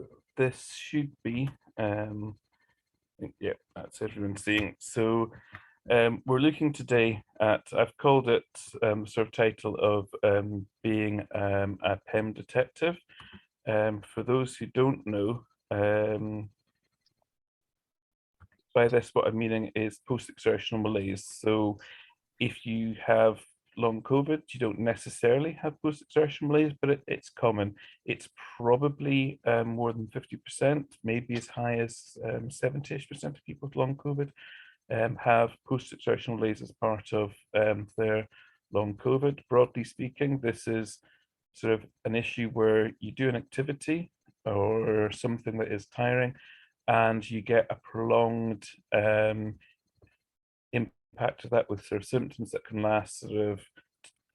So this should be, yeah, that's everyone seeing. So we're looking today at, I've called it sort of title of being a PEM detective. For those who don't know, by this what I'm meaning is post-exertional malaise. So if you have long COVID, you don't necessarily have post-exertional malaise, but it's common. It's probably more than 50%, maybe as high as 70-ish% of people with long COVID have post-exertional malaise as part of their long COVID. Broadly speaking, this is sort of an issue where you do an activity or something that is tiring and you get a prolonged impact of that with sort of symptoms that can last sort of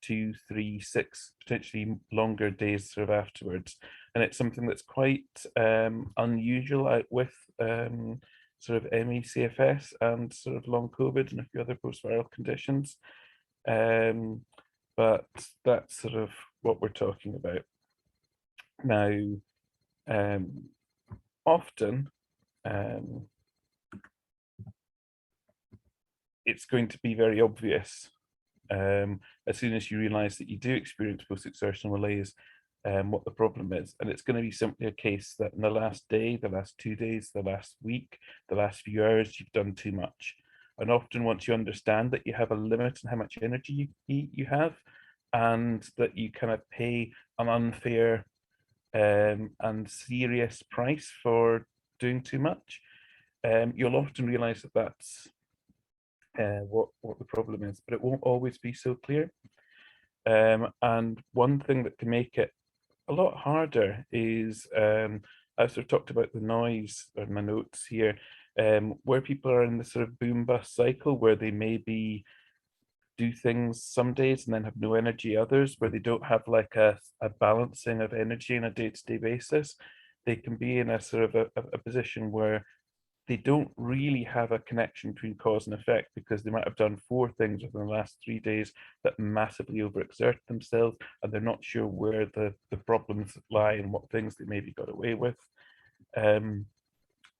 2, 3, 6, potentially longer days sort of afterwards. And it's something that's quite unusual with sort of ME/CFS and sort of long COVID and a few other post-viral conditions. But that's sort of what we're talking about. Now, often it's going to be very obvious as soon as you realize that you do experience post-exertional malaise, what the problem is. And it's going to be simply a case that in the last day, the last 2 days, the last week, the last few hours, you've done too much. And often once you understand that you have a limit on how much energy you have, and that you kind of pay an unfair and serious price for doing too much, you'll often realize that that's what the problem is, but it won't always be so clear. And one thing that can make it a lot harder is I sort of talked about the noise in my notes here, where people are in the sort of boom bust cycle where they maybe do things some days and then have no energy others, where they don't have like a balancing of energy on a day-to-day basis. They can be in a sort of a position where they don't really have a connection between cause and effect because they might have done 4 things within the last 3 days that massively overexert themselves, and they're not sure where the problems lie and what things they maybe got away with.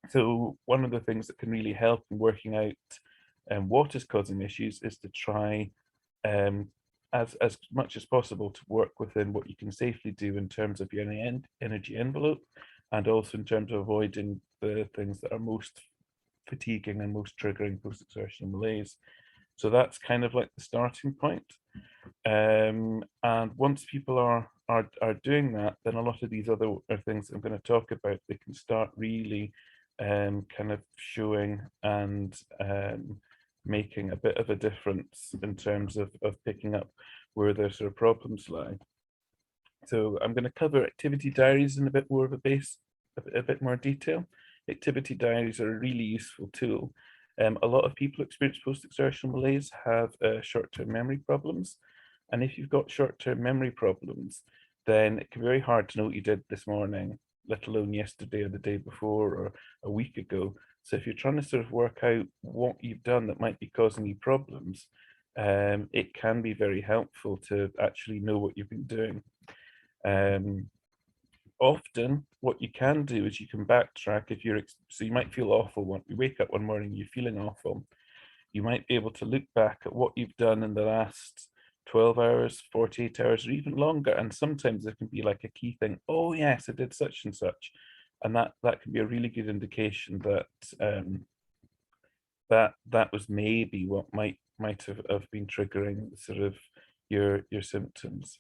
So one of the things that can really help in working out what is causing issues is to try as much as possible to work within what you can safely do in terms of your energy envelope, and also in terms of avoiding the things that are most fatiguing and most triggering post-exertional malaise. So that's kind of like the starting point. And once people are doing that, then a lot of these other things I'm going to talk about, they can start really kind of showing and making a bit of a difference in terms of picking up where their sort of problems lie. So I'm going to cover activity diaries in a bit more of a bit more detail. Activity diaries are a really useful tool. A lot of people experience post-exertional malaise have short-term memory problems. And if you've got short-term memory problems, then it can be very hard to know what you did this morning, let alone yesterday or the day before or a week ago. So if you're trying to sort of work out what you've done that might be causing you problems, it can be very helpful to actually know what you've been doing. Often what you can do is you can backtrack if you're, so you might feel awful when you wake up one morning, you're feeling awful. You might be able to look back at what you've done in the last 12 hours, 48 hours, or even longer. And sometimes there can be like a key thing. Oh yes, I did such and such. And that can be a really good indication that that was maybe what might have been triggering sort of your symptoms.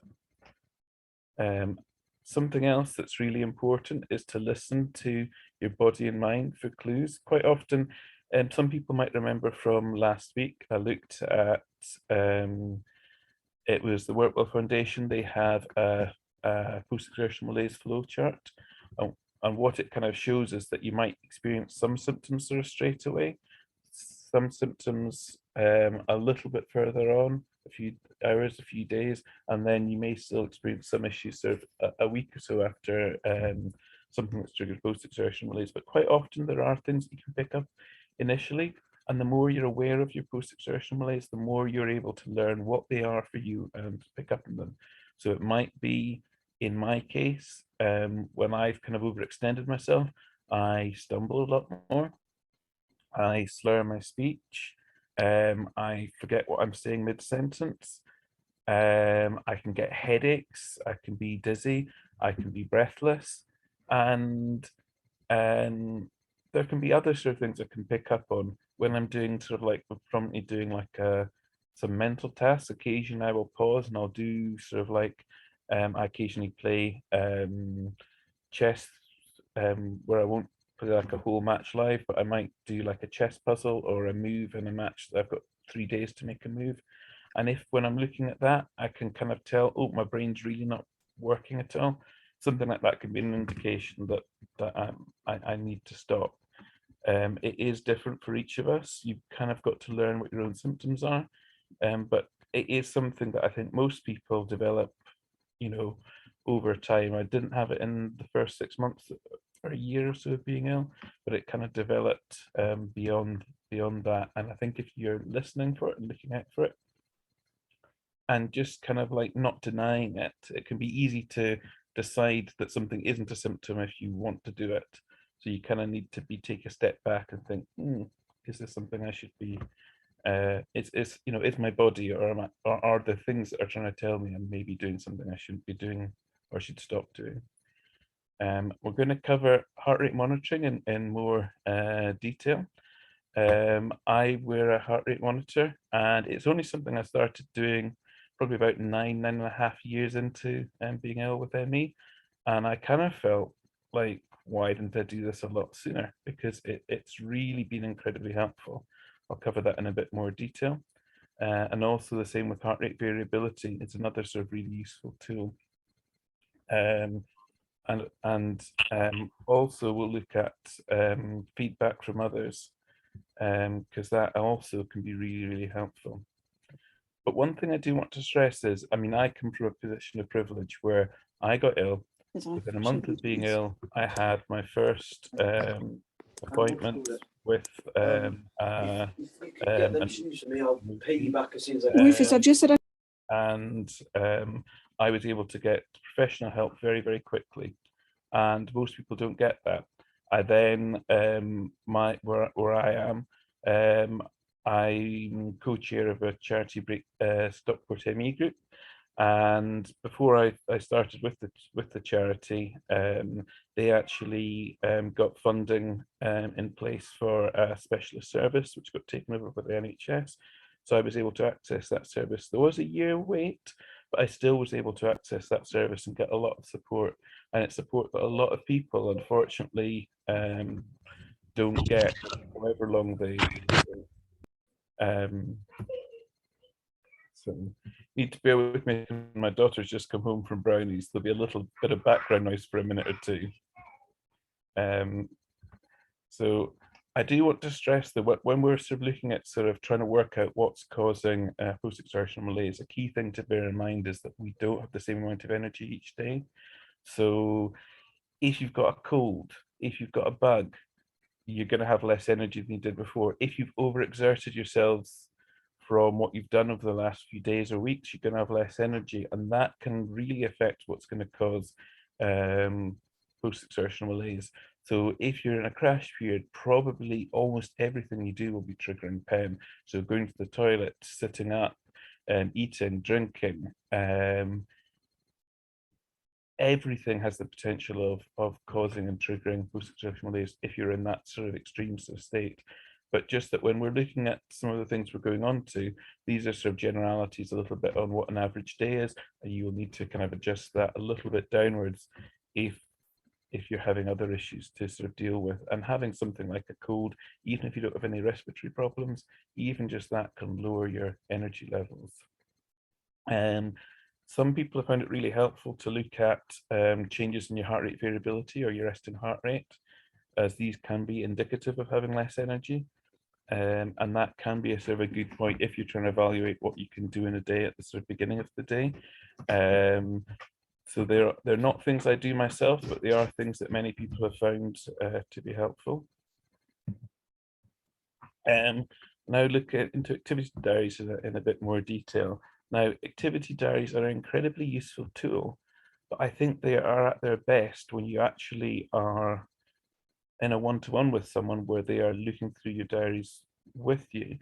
Something else that's really important is to listen to your body and mind for clues. Quite often, some people might remember from last week, I looked at, it was the Workwell Foundation. They have a post-exertional malaise flow chart. And what it kind of shows is that you might experience some symptoms sort of straight away, some symptoms a little bit further on, a few hours, a few days, and then you may still experience some issues sort of a week or so after something that's triggered post-exertional malaise. But quite often there are things you can pick up initially, and the more you're aware of your post-exertional malaise, the more you're able to learn what they are for you and pick up on them. So it might be, in my case, when I've kind of overextended myself, I stumble a lot more. I slur my speech. I forget what I'm saying mid-sentence. I can get headaches. I can be dizzy. I can be breathless, and there can be other sort of things I can pick up on when I'm doing sort of like promptly doing like some mental tasks. Occasionally I will pause and I'll do sort of like I occasionally play chess where I won't play like a whole match live, but I might do like a chess puzzle or a move in a match that I've got 3 days to make a move. And if when I'm looking at that, I can kind of tell, oh, my brain's really not working at all, something like that can be an indication that I need to stop. It is different for each of us. You've kind of got to learn what your own symptoms are, but it is something that I think most people develop, you know, over time. I didn't have it in the first 6 months or a year or so of being ill, but it kind of developed beyond that. And I think if you're listening for it and looking out for it, and just kind of like not denying it, it can be easy to decide that something isn't a symptom if you want to do it. So you kind of need to take a step back and think, is this something I should be? Is you know, is my body or are the things that are trying to tell me I'm maybe doing something I shouldn't be doing or should stop doing? We're going to cover heart rate monitoring in more detail. I wear a heart rate monitor, and it's only something I started doing probably about 9.5 years into being ill with ME. And I kind of felt like, why didn't I do this a lot sooner? Because it's really been incredibly helpful. I'll cover that in a bit more detail. And also the same with heart rate variability. It's another sort of really useful tool. And also we'll look at feedback from others, because that also can be really, really helpful. But one thing I do want to stress is, I mean, I come from a position of privilege where I got ill. Within a month of being ill, I had my first appointment with Rufus, I just said and I was able to get professional help very, very quickly. And most people don't get that. I then, where I am, I'm co-chair of a charity Stockport ME group. And before I started with the charity, they actually got funding in place for a specialist service, which got taken over by the NHS. So I was able to access that service. There was a year wait, but I still was able to access that service and get a lot of support. And it's support that a lot of people, unfortunately, don't get, however long they so need to bear with me. My daughter's just come home from brownies. There'll be a little bit of background noise for a minute or two. So I do want to stress that when we're sort of looking at sort of trying to work out what's causing post-exertional malaise, a key thing to bear in mind is that we don't have the same amount of energy each day. So if you've got a cold, if you've got a bug, you're going to have less energy than you did before. If you've overexerted yourselves from what you've done over the last few days or weeks, you're going to have less energy, and that can really affect what's going to cause post-exertional malaise. So if you're in a crash period, probably almost everything you do will be triggering PEM. So going to the toilet, sitting up, eating, drinking, everything has the potential of causing and triggering post-exertional malaise if you're in that sort of extreme sort of state. But just that when we're looking at some of the things we're going on to, these are sort of generalities a little bit on what an average day is, and you will need to kind of adjust that a little bit downwards if you're having other issues to sort of deal with. And having something like a cold, even if you don't have any respiratory problems, even just that can lower your energy levels. Some people have found it really helpful to look at changes in your heart rate variability or your resting heart rate, as these can be indicative of having less energy. And that can be a sort of a good point if you're trying to evaluate what you can do in a day at the sort of beginning of the day. So they're not things I do myself, but they are things that many people have found to be helpful. Now look into activity diaries in a bit more detail. Now, activity diaries are an incredibly useful tool, but I think they are at their best when you actually are in a one-to-one with someone where they are looking through your diaries with you.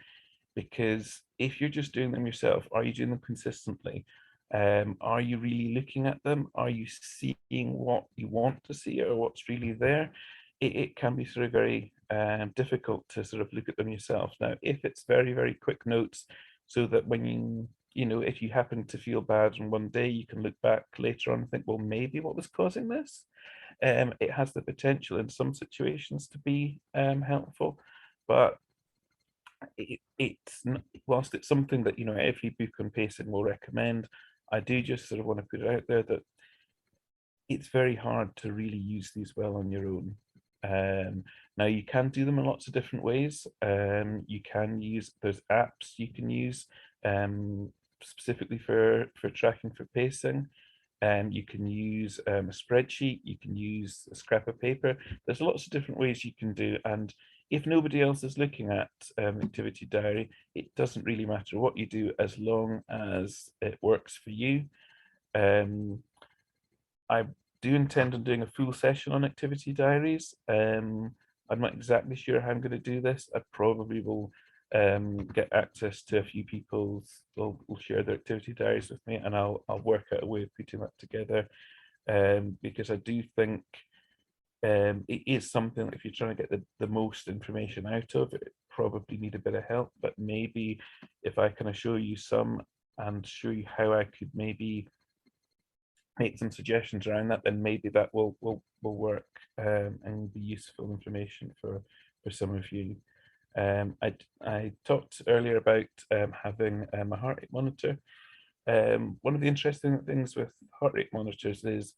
Because if you're just doing them yourself, are you doing them consistently? Are you really looking at them? Are you seeing what you want to see or what's really there? It can be sort of very difficult to sort of look at them yourself. Now, if it's very, very quick notes, so that when you know, if you happen to feel bad on one day, you can look back later on and think, well, maybe what was causing this? It has the potential in some situations to be helpful, but whilst it's something that, you know, every book on pacing will recommend, I do just sort of want to put it out there that it's very hard to really use these well on your own. Now you can do them in lots of different ways. You can use, there's apps you can use specifically for tracking for pacing. You can use a spreadsheet, you can use a scrap of paper. There's lots of different ways you can do. And if nobody else is looking at activity diary, it doesn't really matter what you do as long as it works for you. I do intend on doing a full session on activity diaries. I'm not exactly sure how I'm going to do this. I probably will get access to a few people will share their activity diaries with me, and I'll work out a way of putting that together. Because I do think it is something that if you're trying to get the most information out of it, probably need a bit of help. But maybe if I kind of show you some and show you how I could maybe make some suggestions around that, then maybe that will work and be useful information for some of you. I talked earlier about having a heart rate monitor. One of the interesting things with heart rate monitors is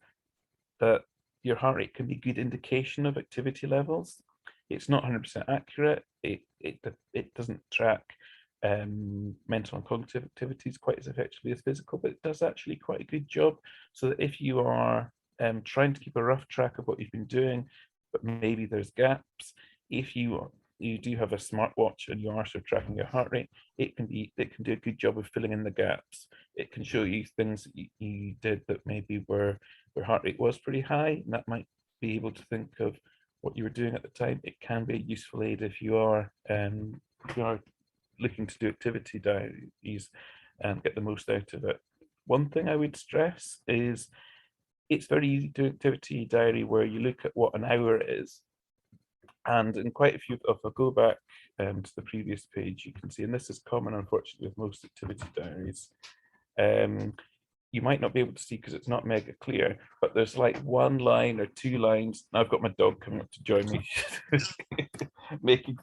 that your heart rate can be a good indication of activity levels. It's not 100% accurate. It doesn't track mental and cognitive activities quite as effectively as physical, but it does actually quite a good job. So that if you are trying to keep a rough track of what you've been doing, but maybe there's gaps, if you do have a smartwatch and you are sort of tracking your heart rate, it can do a good job of filling in the gaps. It can show you things that you did that maybe where heart rate was pretty high, and that might be able to think of what you were doing at the time. It can be a useful aid if you are looking to do activity diaries and get the most out of it. One thing I would stress is it's very easy to do activity diary where you look at what an hour is. And in quite a few, if I go back to the previous page, you can see, and this is common, unfortunately, with most activity diaries, you might not be able to see because it's not mega clear, but there's like one line or two lines. Now I've got my dog coming up to join me, making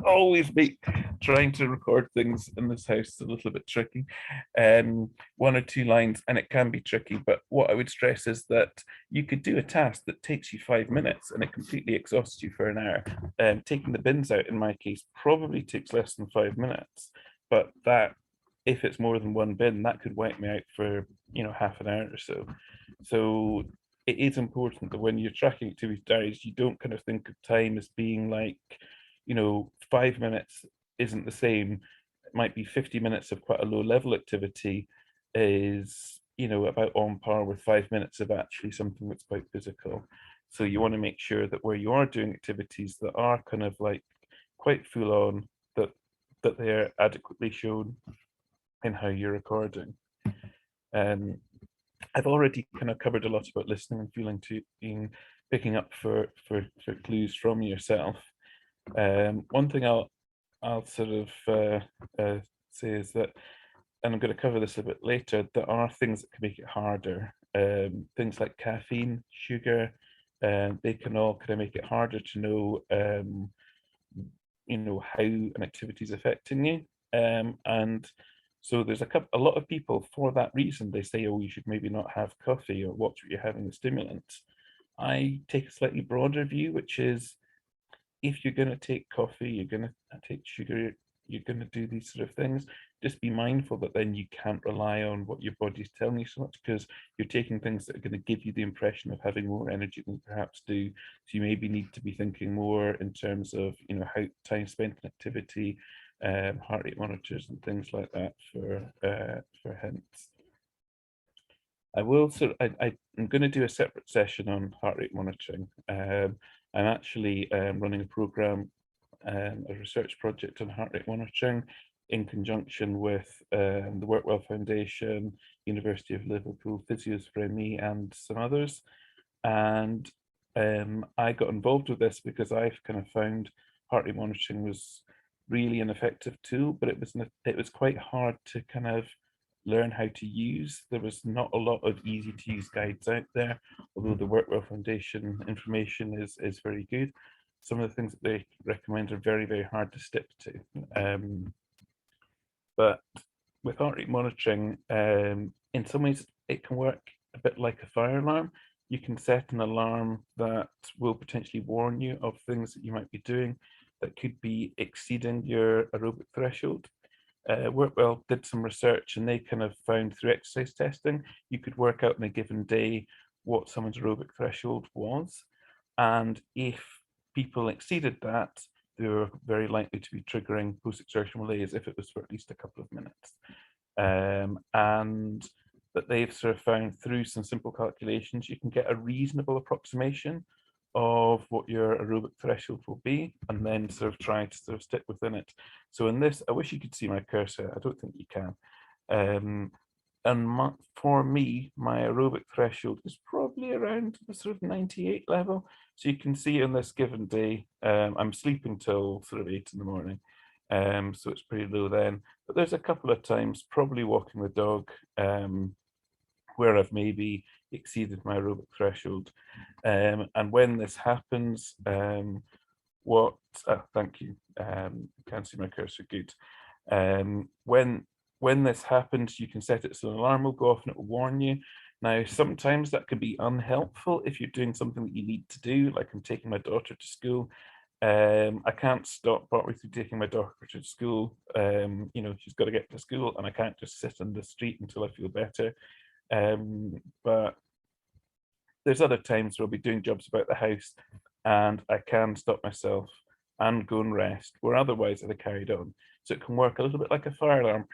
always make trying to record things in this house is a little bit tricky. One or two lines, and it can be tricky. But what I would stress is that you could do a task that takes you 5 minutes and it completely exhausts you for an hour. Taking the bins out, in my case, probably takes less than 5 minutes. But that, if it's more than one bin, that could wipe me out for half an hour or so. So it is important that when you're tracking activity diaries, you don't kind of think of time as being like 5 minutes isn't the same. It might be 50 minutes of quite a low level activity is about on par with 5 minutes of actually something that's quite physical. So you want to make sure that where you are doing activities that are kind of like quite full on, that they're adequately shown in how you're recording. I've already kind of covered a lot about listening and feeling to being picking up for clues from yourself. One thing I'll sort of say is that, and I'm going to cover this a bit later, there are things that can make it harder. Things like caffeine, sugar, they can all kind of make it harder to know, how an activity is affecting you. And so there's a lot of people, for that reason, they say, oh, you should maybe not have coffee or watch what you're having with stimulants. I take a slightly broader view, which is, if you're going to take coffee, you're going to take sugar, you're going to do these sort of things, just be mindful that then you can't rely on what your body's telling you so much, because you're taking things that are going to give you the impression of having more energy than you perhaps do. So you maybe need to be thinking more in terms of, how time spent in activity, heart rate monitors and things like that for hints. I will sort of, I'm going to do a separate session on heart rate monitoring. I'm actually running a program, a research project on heart rate monitoring in conjunction with the Workwell Foundation, University of Liverpool, Physios for ME, and some others. And I got involved with this because I've kind of found heart rate monitoring was really an effective tool, but it was quite hard to kind of learn how to use. There was not a lot of easy to use guides out there, although the Workwell Foundation information is very good. Some of the things that they recommend are very, very hard to stick to. But with heart rate monitoring, in some ways it can work a bit like a fire alarm. You can set an alarm that will potentially warn you of things that you might be doing that could be exceeding your aerobic threshold. Workwell did some research and they kind of found through exercise testing, you could work out in a given day what someone's aerobic threshold was. And if people exceeded that, they were very likely to be triggering post-exertional malaise if it was for at least a couple of minutes. And that they've sort of found through some simple calculations, you can get a reasonable approximation of what your aerobic threshold will be, and then sort of try to sort of stick within it. So in this, I wish you could see my cursor. I don't think you can. And for me, my aerobic threshold is probably around the sort of 98 level. So you can see on this given day, I'm sleeping till sort of 8 in the morning. So it's pretty low then. But there's a couple of times, probably walking the dog, where I've maybe exceeded my aerobic threshold. And when this happens, thank you, can't see my cursor, good. When this happens, you can set it so an alarm will go off and it will warn you. Now, sometimes that could be unhelpful if you're doing something that you need to do, like I'm taking my daughter to school. I can't stop partway through taking my daughter to school. She's got to get to school and I can't just sit on the street until I feel better. But there's other times where I'll be doing jobs about the house and I can stop myself and go and rest, where otherwise I'd have carried on. So it can work a little bit like a fire alarm,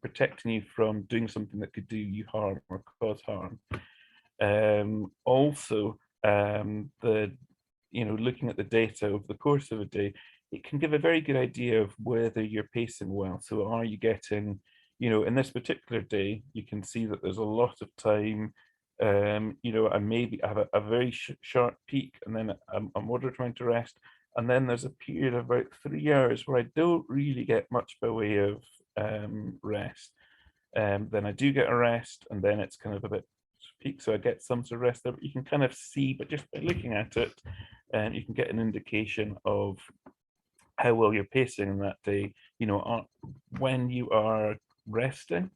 protecting you from doing something that could do you harm or cause harm. Also, looking at the data over the course of a day, it can give a very good idea of whether you're pacing well. So are you getting, in this particular day, you can see that there's a lot of time, I maybe have a very sharp peak and then a moderate amount to rest. And then there's a period of about 3 hours where I don't really get much by way of rest. Then I do get a rest and then it's kind of a bit peak, so I get some sort of rest there, but you can kind of see, but just by looking at it, you can get an indication of how well you're pacing in that day, when you are resting,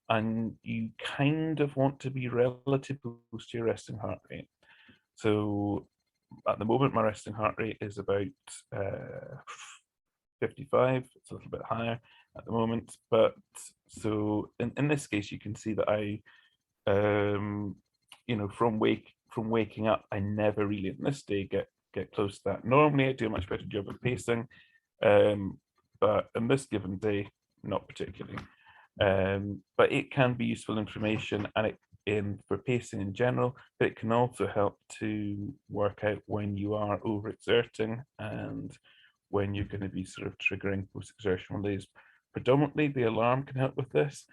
and you kind of want to be relatively close to your resting heart rate. So at the moment, my resting heart rate is about 55. It's a little bit higher at the moment, but so in this case, you can see that I, from waking up, I never really in this day get close to that. Normally, I do a much better job of pacing, but in this given day, not particularly. But it can be useful information, and for pacing in general, but it can also help to work out when you are overexerting and when you're going to be sort of triggering post-exertional malaise. Predominantly, the alarm can help with this.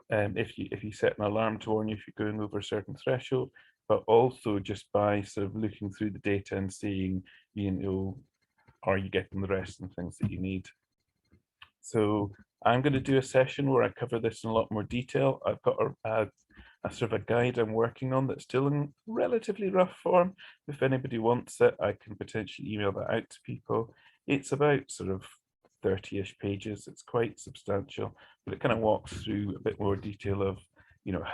If you set an alarm to warn you if you're going over a certain threshold, but also just by sort of looking through the data and seeing, are you getting the rest and things that you need. So I'm going to do a session where I cover this in a lot more detail. I've got a sort of a guide I'm working on that's still in relatively rough form. If anybody wants it, I can potentially email that out to people. It's about sort of 30-ish pages. It's quite substantial, but it kind of walks through a bit more detail of,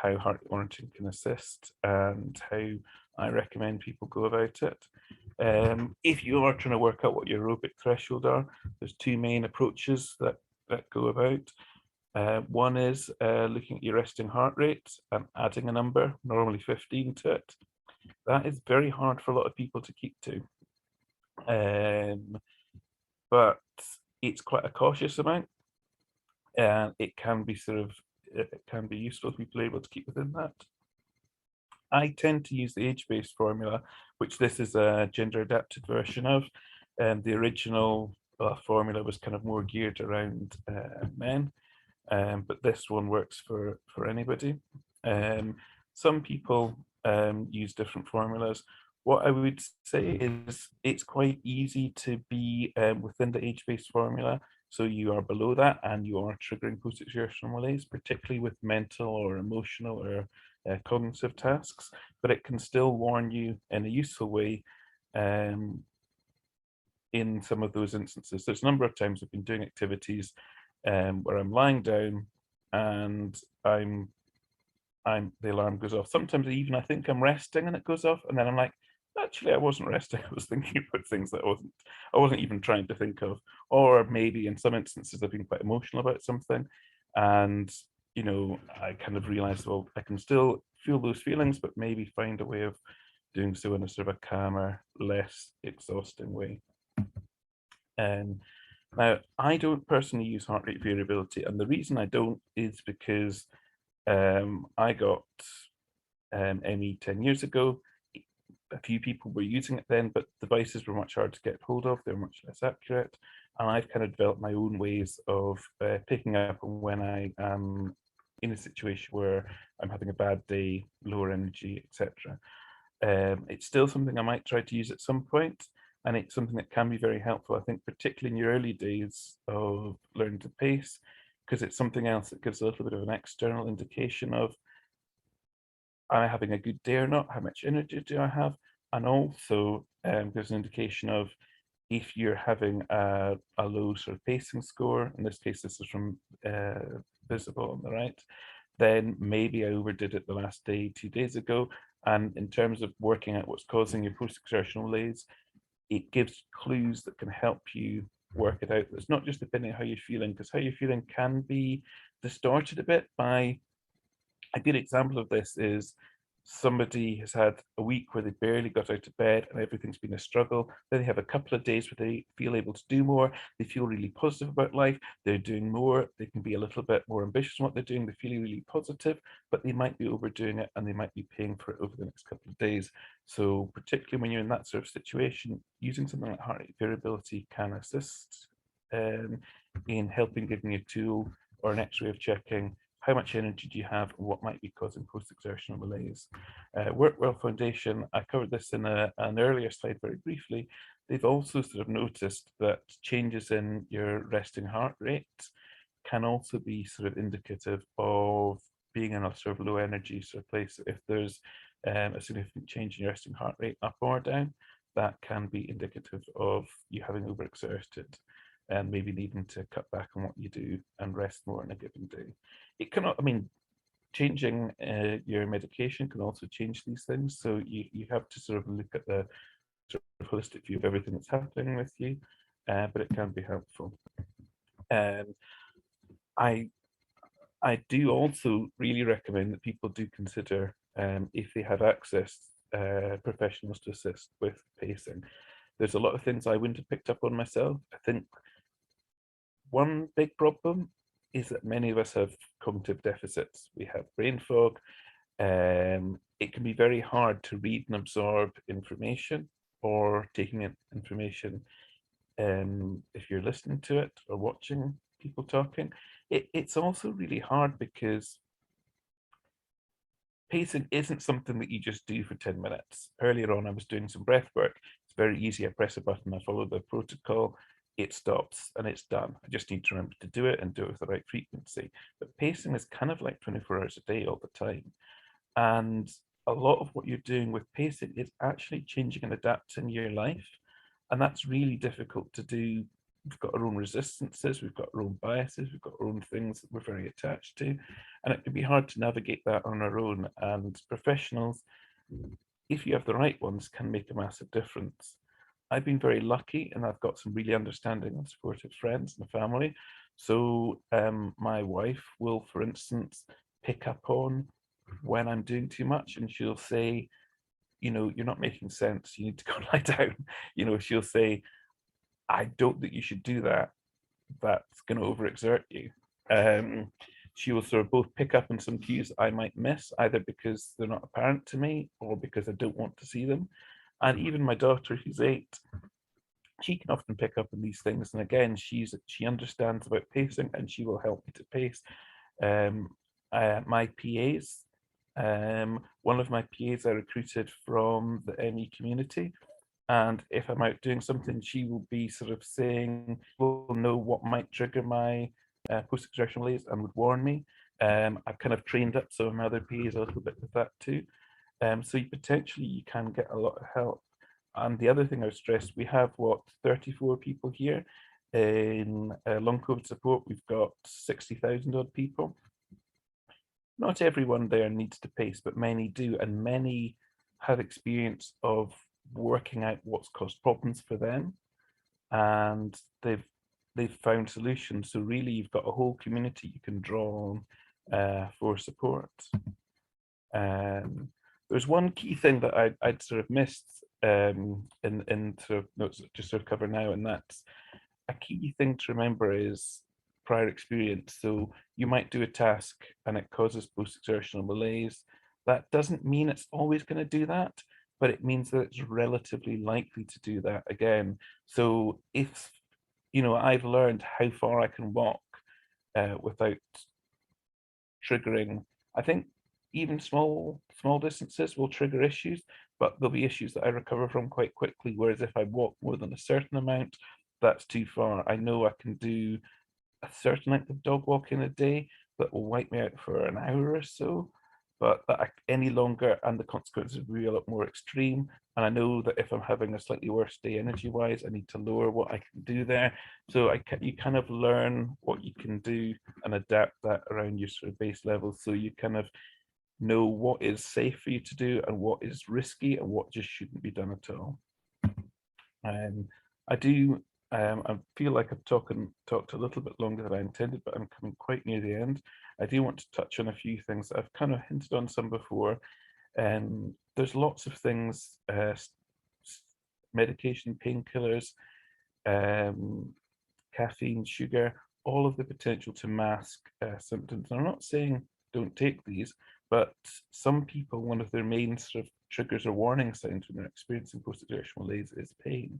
how heart monitoring can assist and how I recommend people go about it. If you are trying to work out what your aerobic threshold are, there's two main approaches that go about. One is looking at your resting heart rate and adding a number, normally 15, to it. That is very hard for a lot of people to keep to. But it's quite a cautious amount, and it can be useful if people are able to keep within that. I tend to use the age-based formula, which this is a gender-adapted version of. And the original formula was kind of more geared around men, but this one works for anybody. Some people use different formulas. What I would say is it's quite easy to be within the age-based formula. So you are below that and you are triggering post-exertional malaise, particularly with mental or emotional or cognitive tasks, but it can still warn you in a useful way in some of those instances. There's a number of times I've been doing activities where I'm lying down and the alarm goes off. Sometimes even I think I'm resting and it goes off, and then I'm like, actually I wasn't resting. I was thinking about things that I wasn't even trying to think of. Or maybe in some instances I've been quite emotional about something, and you know, I kind of realized, well, I can still feel those feelings, but maybe find a way of doing so in a sort of a calmer, less exhausting way. Now, I don't personally use heart rate variability, and the reason I don't is because I got ME 10 years ago. A few people were using it then, but devices were much harder to get hold of. They're much less accurate. And I've kind of developed my own ways of picking up on when I am in a situation where I'm having a bad day, lower energy, etc. It's still something I might try to use at some point, and it's something that can be very helpful, I think, particularly in your early days of learning to pace, because it's something else that gives a little bit of an external indication of, am I having a good day or not? How much energy do I have? And also there's an indication of if you're having a low sort of pacing score, in this case, this is from Visible on the right, then maybe I overdid it the last day, 2 days ago. And in terms of working out what's causing your post-exertional malaise, it gives clues that can help you work it out. It's not just depending on how you're feeling, because how you're feeling can be distorted a bit by, a good example of this is somebody has had a week where they barely got out of bed and everything's been a struggle. Then they have a couple of days where they feel able to do more. They feel really positive about life. They're doing more. They can be a little bit more ambitious in what they're doing. They're feeling really positive, but they might be overdoing it and they might be paying for it over the next couple of days. So particularly when you're in that sort of situation, using something like heart rate variability can assist in helping giving you a tool or an X-ray of checking how much energy do you have and what might be causing post-exertional malaise. Workwell Foundation, I covered this in an earlier slide very briefly. They've also sort of noticed that changes in your resting heart rate can also be sort of indicative of being in a sort of low energy sort of place. If there's a significant change in your resting heart rate up or down, that can be indicative of you having overexerted and maybe needing to cut back on what you do and rest more in a given day. It cannot, I mean, changing your medication can also change these things. So you have to sort of look at the sort of holistic view of everything that's happening with you, but it can be helpful. I do also really recommend that people do consider, if they have access, professionals to assist with pacing. There's a lot of things I wouldn't have picked up on myself. I think one big problem is that many of us have cognitive deficits. We have brain fog. It can be very hard to read and absorb information or taking in information if you're listening to it or watching people talking. It's also really hard because pacing isn't something that you just do for 10 minutes. Earlier on, I was doing some breath work. It's very easy. I press a button, I follow the protocol, it stops and it's done. I just need to remember to do it and do it with the right frequency. But pacing is kind of like 24 hours a day all the time. And a lot of what you're doing with pacing is actually changing and adapting your life. And that's really difficult to do. We've got our own resistances, we've got our own biases, we've got our own things that we're very attached to. And it can be hard to navigate that on our own. And professionals, if you have the right ones, can make a massive difference. I've been very lucky and I've got some really understanding and supportive friends and family. So my wife will, for instance, pick up on when I'm doing too much and she'll say, you know, you're not making sense. You need to go lie down. You know, she'll say, I don't think you should do that. That's going to overexert you. she will sort of both pick up on some cues I might miss, either because they're not apparent to me or because I don't want to see them. And even my daughter, who's 8, she can often pick up on these things. And again, she understands about pacing, and she will help me to pace. My PAs, one of my PAs I recruited from the ME community. And if I'm out doing something, she will be sort of saying, will know what might trigger my post-exertion malaise and would warn me. I've kind of trained up some of my other PAs a little bit with that too. So potentially you can get a lot of help. And the other thing I would stress, we have 34 people here in long COVID support. We've got 60,000 odd people. Not everyone there needs to pace, but many do, and many have experience of working out what's caused problems for them, and they've found solutions. So really, you've got a whole community you can draw on for support. There's one key thing that I'd sort of missed in sort of notes just sort of cover now, and that's a key thing to remember is prior experience. So you might do a task and it causes post-exertional malaise. That doesn't mean it's always going to do that, but it means that it's relatively likely to do that again. So if, I've learned how far I can walk without triggering, I think even small distances will trigger issues, but there'll be issues that I recover from quite quickly. Whereas if I walk more than a certain amount, that's too far. I know I can do a certain length of dog walking a day that will wipe me out for an hour or so, but any longer and the consequences will be a lot more extreme. And I know that if I'm having a slightly worse day energy wise, I need to lower what I can do there. So you kind of learn what you can do and adapt that around your sort of base levels. So you kind of know what is safe for you to do and what is risky and what just shouldn't be done at all. I feel like I've talked a little bit longer than I intended, but I'm coming quite near the end. I do want to touch on a few things that I've kind of hinted on some before. There's lots of things, medication, painkillers, caffeine, sugar, all of the potential to mask symptoms. And I'm not saying don't take these, but some people, one of their main sort of triggers or warning signs when they're experiencing post-exertional malaise is pain.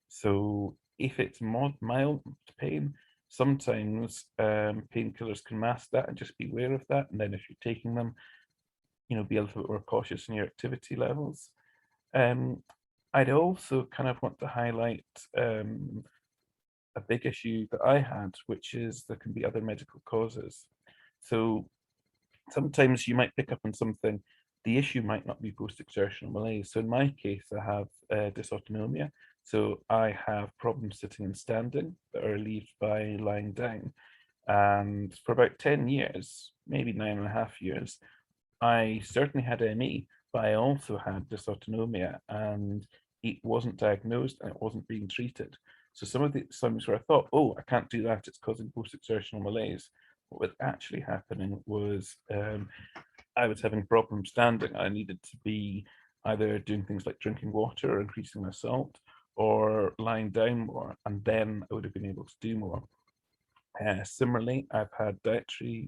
So if it's mild pain, sometimes painkillers can mask that, and just be aware of that. And then if you're taking them, be a little bit more cautious in your activity levels. I'd also kind of want to highlight a big issue that I had, which is there can be other medical causes. So sometimes you might pick up on something, the issue might not be post-exertional malaise. So in my case, I have dysautonomia. So I have problems sitting and standing that are relieved by lying down. And for about 10 years, maybe 9.5 years, I certainly had ME, but I also had dysautonomia, and it wasn't diagnosed and it wasn't being treated. So some of the times where I thought, oh, I can't do that, it's causing post-exertional malaise. What was actually happening was I was having problems standing. I needed to be either doing things like drinking water or increasing my salt, or lying down more, and then I would have been able to do more. Similarly, I've had dietary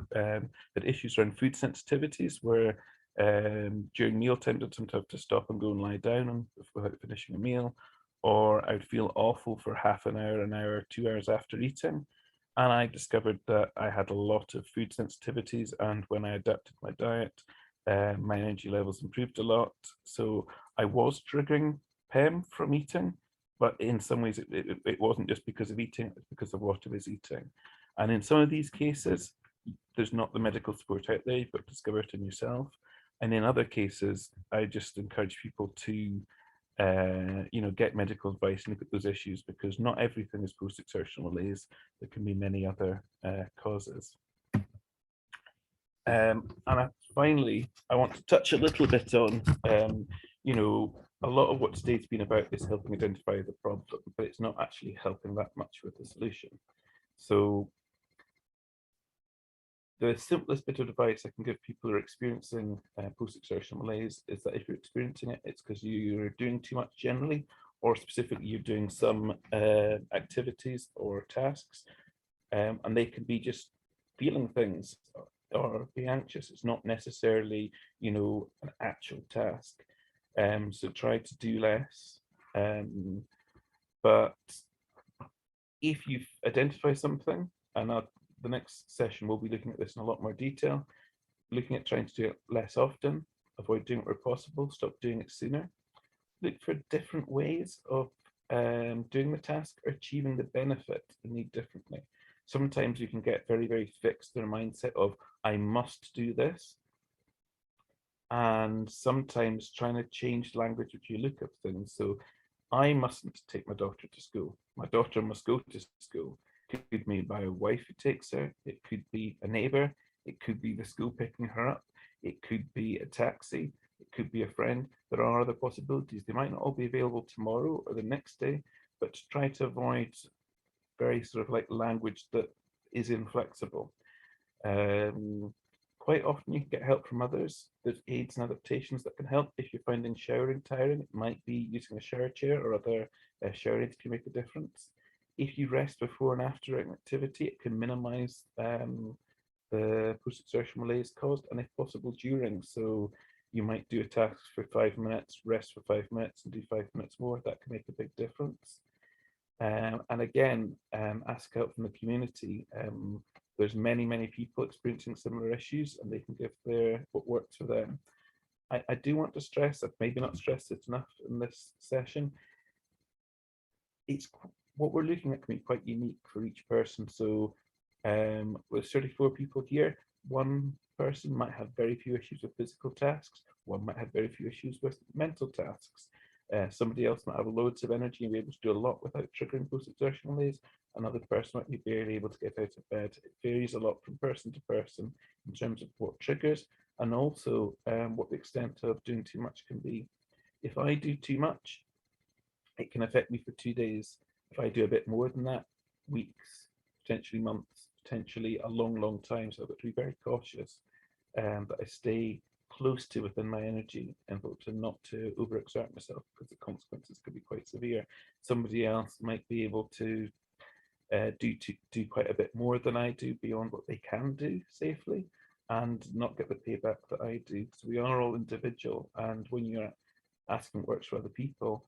issues around food sensitivities where during mealtime I'd sometimes have to stop and go and lie down without finishing a meal, or I'd feel awful for half an hour, 2 hours after eating. And I discovered that I had a lot of food sensitivities, and when I adapted my diet, my energy levels improved a lot. So I was triggering PEM from eating, but in some ways it wasn't just because of eating, it's because of what I was eating. And in some of these cases, there's not the medical support out there, you've got to discover it in yourself. And in other cases, I just encourage people to get medical advice and look at those issues, because not everything is post-exertional malaise. There can be many other causes. Finally, I want to touch a little bit on, a lot of what today's been about is helping identify the problem, but it's not actually helping that much with the solution. So the simplest bit of advice I can give people who are experiencing post-exertional malaise is that if you're experiencing it, it's because you're doing too much generally, or specifically you're doing some activities or tasks, and they can be just feeling things or be anxious. It's not necessarily, an actual task. So try to do less. But if you've identified something, and the next session we'll be looking at this in a lot more detail, looking at trying to do it less often, avoid doing it where possible, stop doing it sooner. Look for different ways of doing the task or achieving the benefit you need differently. Sometimes you can get very, very fixed in a mindset of, I must do this. And sometimes trying to change the language which you look at things. So I mustn't take my daughter to school. My daughter must go to school. It could be my wife who takes her. It could be a neighbor. It could be the school picking her up. It could be a taxi. It could be a friend. There are other possibilities. They might not all be available tomorrow or the next day, but to try to avoid very sort of like language that is inflexible. Quite often you can get help from others. There's aids and adaptations that can help. If you're finding showering tiring, it might be using a shower chair or other shower aids can make a difference. If you rest before and after an activity, it can minimize the post-exertion malaise caused, and if possible during. So you might do a task for 5 minutes, rest for 5 minutes, and do 5 minutes more. That can make a big difference. And again, ask help from the community. There's many people experiencing similar issues, and they can give what works for them. I do want to stress, I've maybe not stressed it enough in this session, it's what we're looking at can be quite unique for each person. So with 34 people here, one person might have very few issues with physical tasks, one might have very few issues with mental tasks. Somebody else might have loads of energy and be able to do a lot without triggering post-exertion malaise. Another person might be barely able to get out of bed. It varies a lot from person to person in terms of what triggers, and also what the extent of doing too much can be. If I do too much, it can affect me for 2 days. If I do a bit more than that, weeks, potentially months, potentially a long time. So I've got to be very cautious that I stay close to within my energy and to not to overexert myself, because the consequences could be quite severe. Somebody else might be able to do quite a bit more than I do beyond what they can do safely and not get the payback that I do. So we are all individual, and when you're asking what works for other people,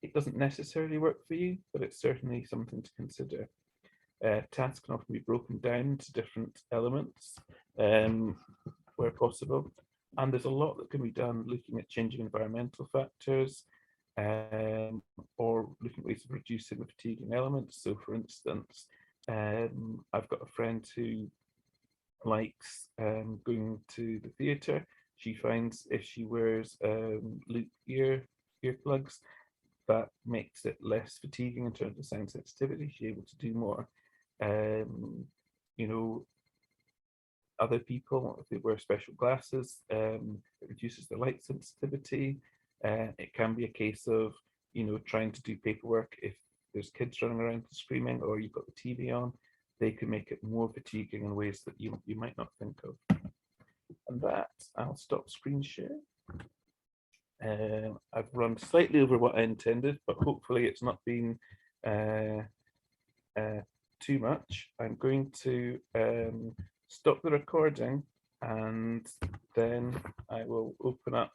it doesn't necessarily work for you, but it's certainly something to consider. Tasks can often be broken down into different elements where possible. And there's a lot that can be done looking at changing environmental factors or looking at ways of reducing the fatiguing elements. So for instance, I've got a friend who likes going to the theatre. She finds if she wears loop earplugs, that makes it less fatiguing in terms of sound sensitivity. She's able to do more. Other people, if they wear special glasses, it reduces the light sensitivity. It can be a case of, trying to do paperwork. If there's kids running around screaming or you've got the TV on, they can make it more fatiguing in ways that you might not think of. And that, I'll stop screen share. I've run slightly over what I intended, but hopefully it's not been too much. I'm going to stop the recording and then I will open up